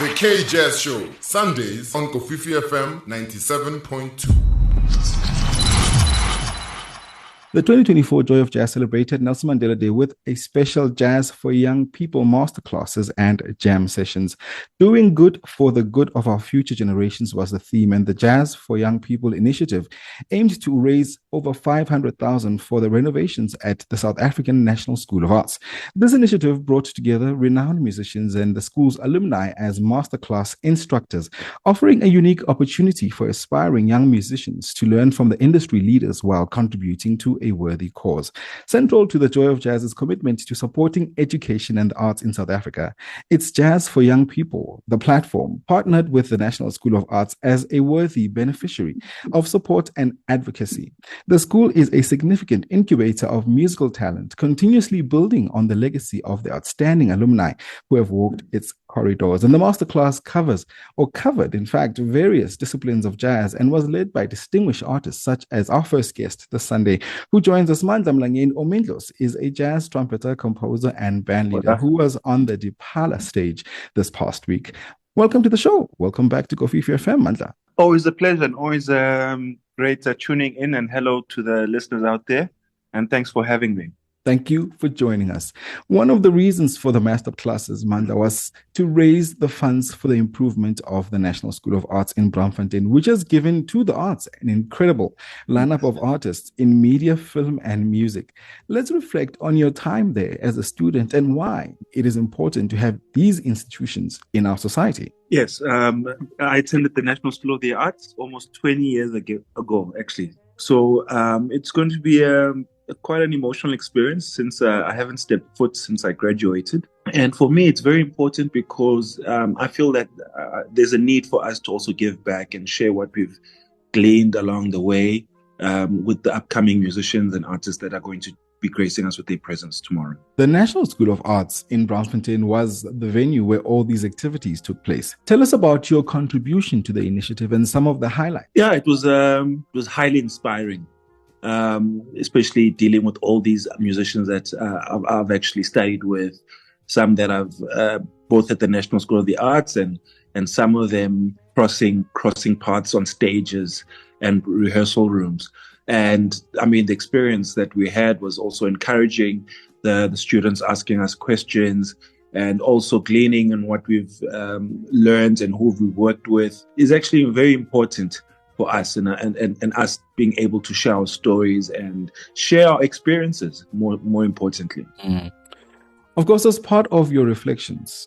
The K-Jazz Show, Sundays on Kofifi FM 97.2. The 2024 Joy of Jazz celebrated Nelson Mandela Day with a special Jazz for Young People masterclasses and jam sessions. Doing good for the good of our future generations was the theme, and the Jazz for Young People initiative aimed to raise over 500,000 for the renovations at the South African National School of Arts. This initiative brought together renowned musicians and the school's alumni as masterclass instructors, offering a unique opportunity for aspiring young musicians to learn from the industry leaders while contributing to a worthy cause. Central to the Joy of Jazz's commitment to supporting education and the arts in South Africa, it's Jazz for Young People, the platform, partnered with the National School of Arts as a worthy beneficiary of support and advocacy. The school is a significant incubator of musical talent, continuously building on the legacy of the outstanding alumni who have walked its corridors. And the masterclass covered, in fact, various disciplines of jazz and was led by distinguished artists such as our first guest this Sunday, who joins us. Mandla Mlangeni is a jazz trumpeter, composer, and band leader who was on the Dipala stage this past week. Welcome to the show. Welcome back to Kofifi FM, Mandla. Always a pleasure and always great tuning in, and hello to the listeners out there. And thanks for having me. Thank you for joining us. One of the reasons for the master classes, Mandla, was to raise the funds for the improvement of the National School of Arts in Braamfontein, which has given to the arts an incredible lineup of artists in media, film, and music. Let's reflect on your time there as a student and why it is important to have these institutions in our society. Yes, I attended the National School of the Arts almost 20 years ago, actually. So it's going to be quite an emotional experience since I haven't stepped foot since I graduated. And for me, it's very important because I feel that there's a need for us to also give back and share what we've gleaned along the way with the upcoming musicians and artists that are going to be gracing us with their presence tomorrow. The National School of Arts in Braamfontein was the venue where all these activities took place. Tell us about your contribution to the initiative and some of the highlights. Yeah, it was highly inspiring. Especially dealing with all these musicians that I've actually studied with, some that I've both at the National School of the Arts and some of them crossing paths on stages and rehearsal rooms. And I mean, the experience that we had was also encouraging, the students asking us questions and also gleaning on what we've learned and who we've worked with is actually very important for us and us being able to share our stories and share our experiences, more importantly. Mm. Of course, as part of your reflections,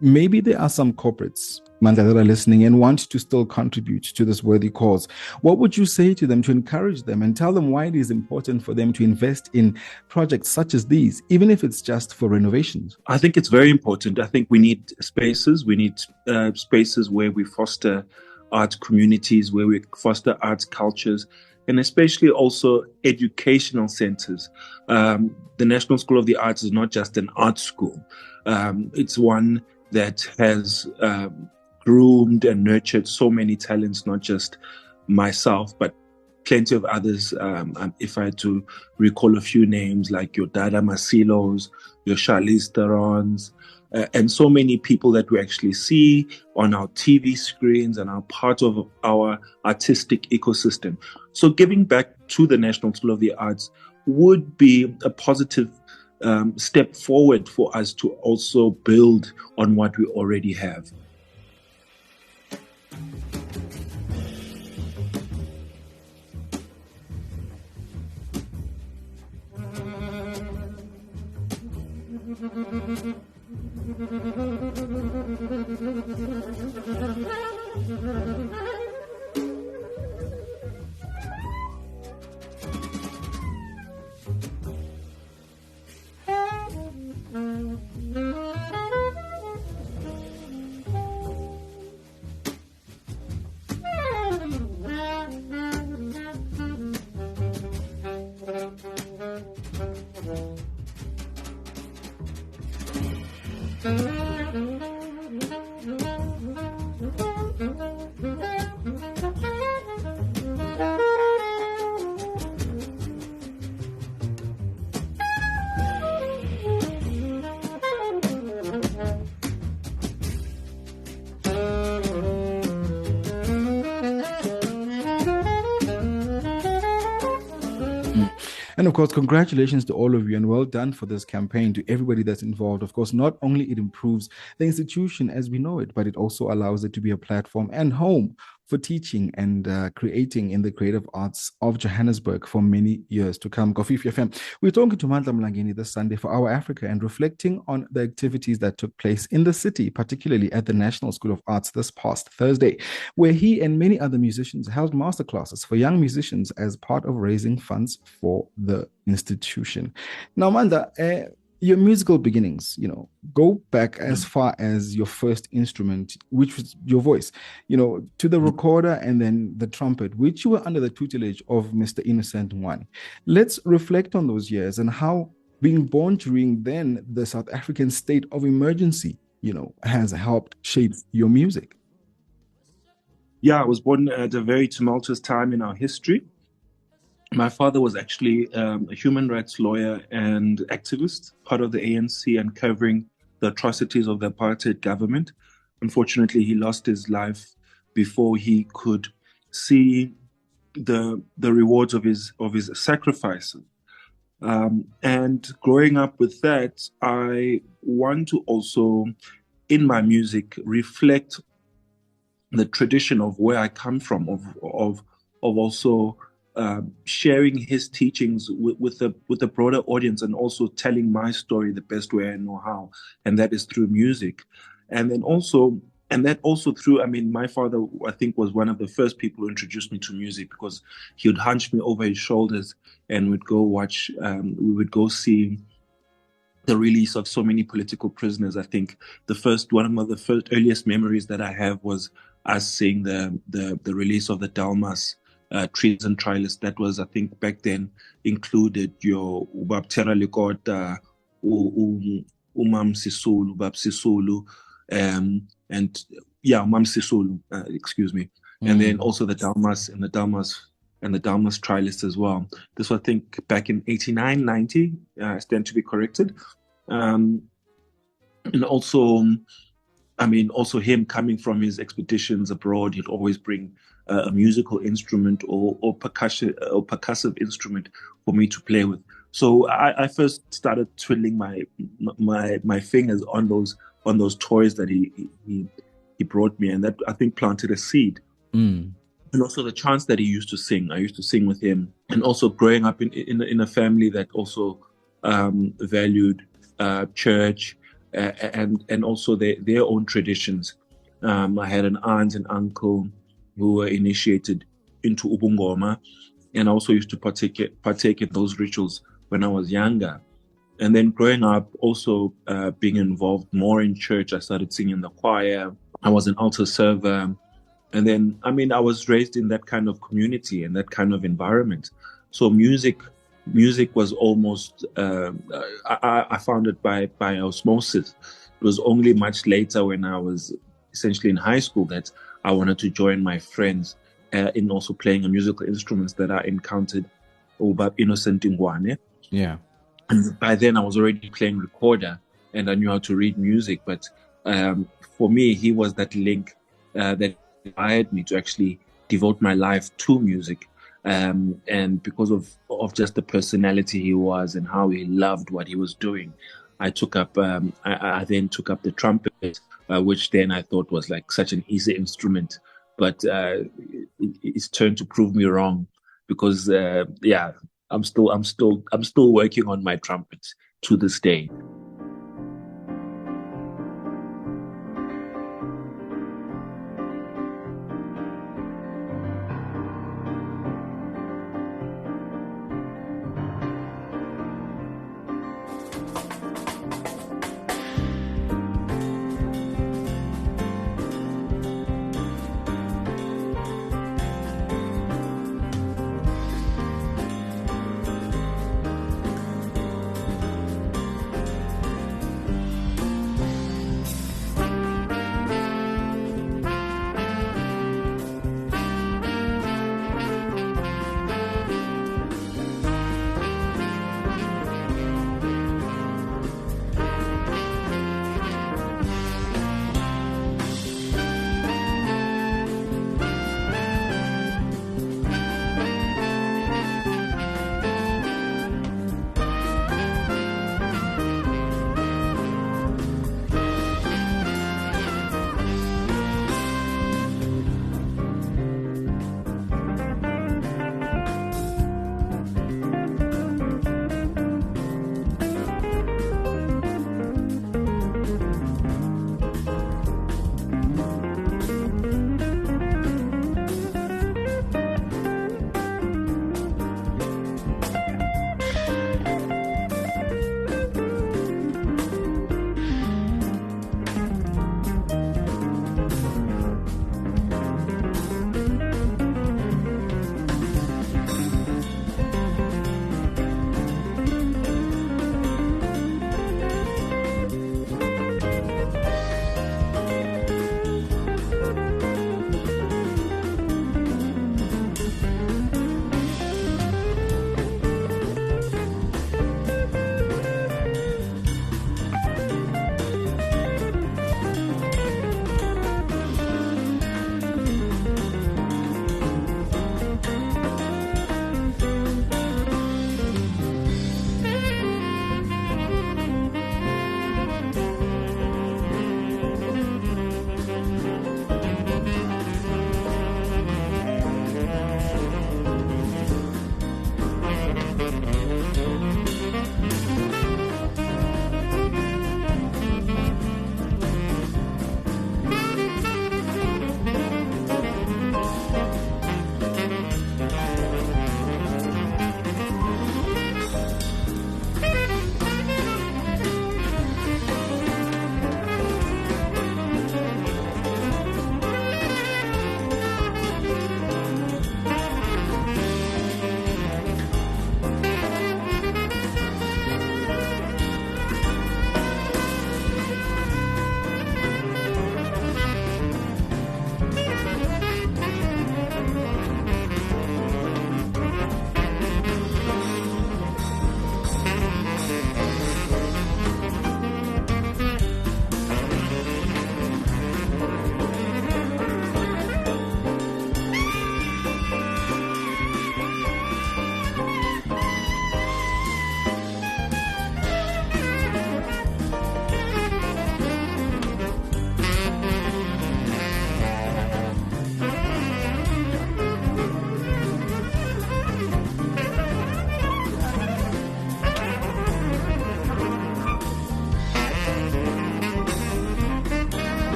maybe there are some corporates, Mandla, that are listening and want to still contribute to this worthy cause. What would you say to them to encourage them and tell them why it is important for them to invest in projects such as these, even if it's just for renovations? I think it's very important. I think we need spaces. We need spaces where we foster art communities, where we foster arts cultures, and especially also educational centers. The National School of the Arts is not just an art school. It's one that has groomed and nurtured so many talents, not just myself, but plenty of others. If I had to recall a few names like your Dada Masilos, your Charlize Therons, and so many people that we actually see on our TV screens and are part of our artistic ecosystem. So giving back to the National School of the Arts would be a positive step forward for us to also build on what we already have. And of course, congratulations to all of you and well done for this campaign, to everybody that's involved. Of course, not only it improves the institution as we know it, but it also allows it to be a platform and home for teaching and creating in the creative arts of Johannesburg for many years to come. Kofifi FM. We're talking to Mandla Mlangeni this Sunday for Our Africa and reflecting on the activities that took place in the city, particularly at the National School of Arts this past Thursday, where he and many other musicians held masterclasses for young musicians as part of raising funds for the institution. Now, Mandla, your musical beginnings, go back as far as your first instrument, which was your voice, to the recorder and then the trumpet, which you were under the tutelage of Mr. Innocent One. Let's reflect on those years and how being born during then the South African state of emergency, has helped shape your music. Yeah, I was born at a very tumultuous time in our history. My father was actually a human rights lawyer and activist, part of the ANC, and covering the atrocities of the apartheid government. Unfortunately, he lost his life before he could see the rewards of his sacrifices. And growing up with that, I want to also, in my music, reflect the tradition of where I come from, of also sharing his teachings with the broader audience, and also telling my story the best way I know how, and that is through music. And that also through, my father, I think, was one of the first people who introduced me to music, because he would hunch me over his shoulders and we would go see the release of so many political prisoners. I think one of the first earliest memories that I have was us seeing the release of the Dalmas treason trialist. That was, I think, back then included your Ubab Likota, Umam Sisulu, Ubab Sisulu, and Umam Sisulu, excuse me. And then also the Dalmas and the Dalmas trialist as well. This was, I think, back in 89, 90, I stand to be corrected. And also, also him coming from his expeditions abroad, he'd always bring a musical instrument or percussive instrument for me to play with. So I first started twiddling my fingers on those toys that he brought me, and that, I think, planted a seed. And also the chants that he used to sing. I used to sing with him, and also growing up in a family that also valued church and also their own traditions. I had an aunt and uncle who were initiated into Ubungoma, and I also used to partake in those rituals when I was younger. And then growing up, also being involved more in church, I started singing in the choir. I was an altar server. And then, I was raised in that kind of community and that kind of environment. So music was almost, I found it by osmosis. It was only much later, when I was essentially in high school, that I wanted to join my friends in also playing musical instruments, that I encountered Ubab Innocent Ngwane. Yeah. And by then I was already playing recorder and I knew how to read music. But for me, he was that link that inspired me to actually devote my life to music. And because of just the personality he was and how he loved what he was doing, I took up. I then took up the trumpet, which then I thought was like such an easy instrument, but it's turned to prove me wrong, because I'm still working on my trumpet to this day.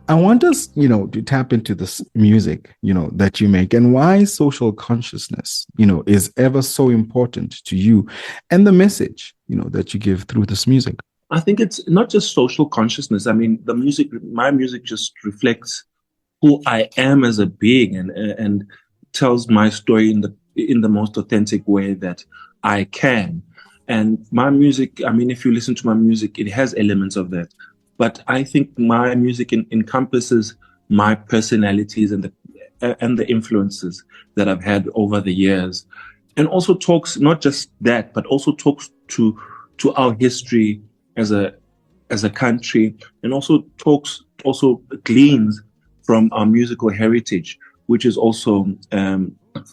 I want us, to tap into this music, that you make, and why social consciousness, is ever so important to you, and the message, that you give through this music. I think it's not just social consciousness. I mean, my music just reflects who I am as a being, and tells my story in the most authentic way that I can. And my music, I mean, if you listen to my music, it has elements of that. But I think my music encompasses my personalities and the influences that I've had over the years, and also talks not just that, but also talks to our history as a country, and also gleans from our musical heritage, which is also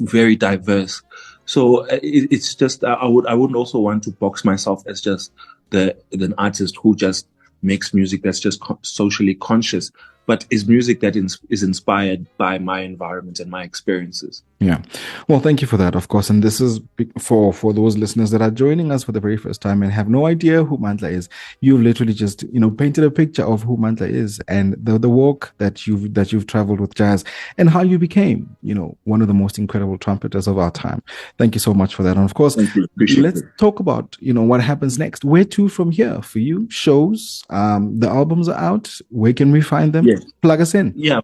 very diverse. So it's just I wouldn't also want to box myself as just an artist who just makes music that's just socially conscious, but is music that is inspired by my environment and my experiences. Yeah. Well, thank you for that, of course. And this is for those listeners that are joining us for the very first time and have no idea who Mandla is. You've literally just, painted a picture of who Mandla is, and the walk that you've traveled with jazz, and how you became, one of the most incredible trumpeters of our time. Thank you so much for that. And of course, let's talk about, what happens next. Where to from here for you? Shows, the albums are out. Where can we find them? Yes. Plug us in. Yeah.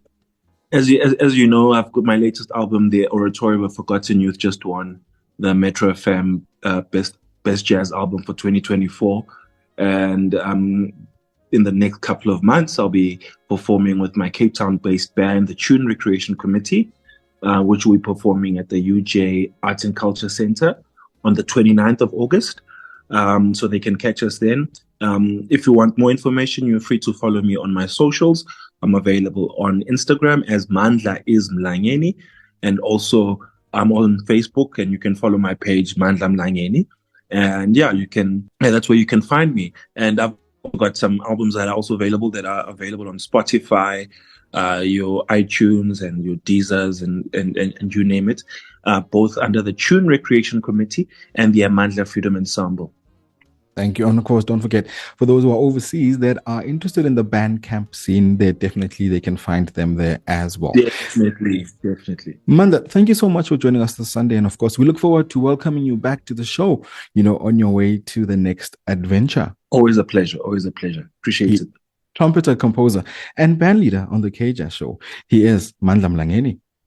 As you know, I've got my latest album, The Oratory of Forgotten Youth, just won the Metro FM Best Jazz Album for 2024. And in the next couple of months, I'll be performing with my Cape Town-based band, the Tune Recreation Committee, which will be performing at the UJ Arts and Culture Center on the 29th of August. So they can catch us then. If you want more information, you're free to follow me on my socials. I'm available on Instagram as Mandla is Mlangeni, and also I'm on Facebook, and you can follow my page Mandla Mlangeni. And that's where you can find me. And I've got some albums that are also available on Spotify, your iTunes and your Deezers and you name it, both under the Tune Recreation Committee and the Mandla Freedom Ensemble. Thank you. And of course, don't forget, for those who are overseas that are interested in the Bandcamp scene, they can find them there as well. Definitely. Mandla, thank you so much for joining us this Sunday. And of course, we look forward to welcoming you back to the show, on your way to the next adventure. Always a pleasure. Appreciate it. Trumpeter, composer, and band leader on the KJ show. He is Mandla Mlangeni.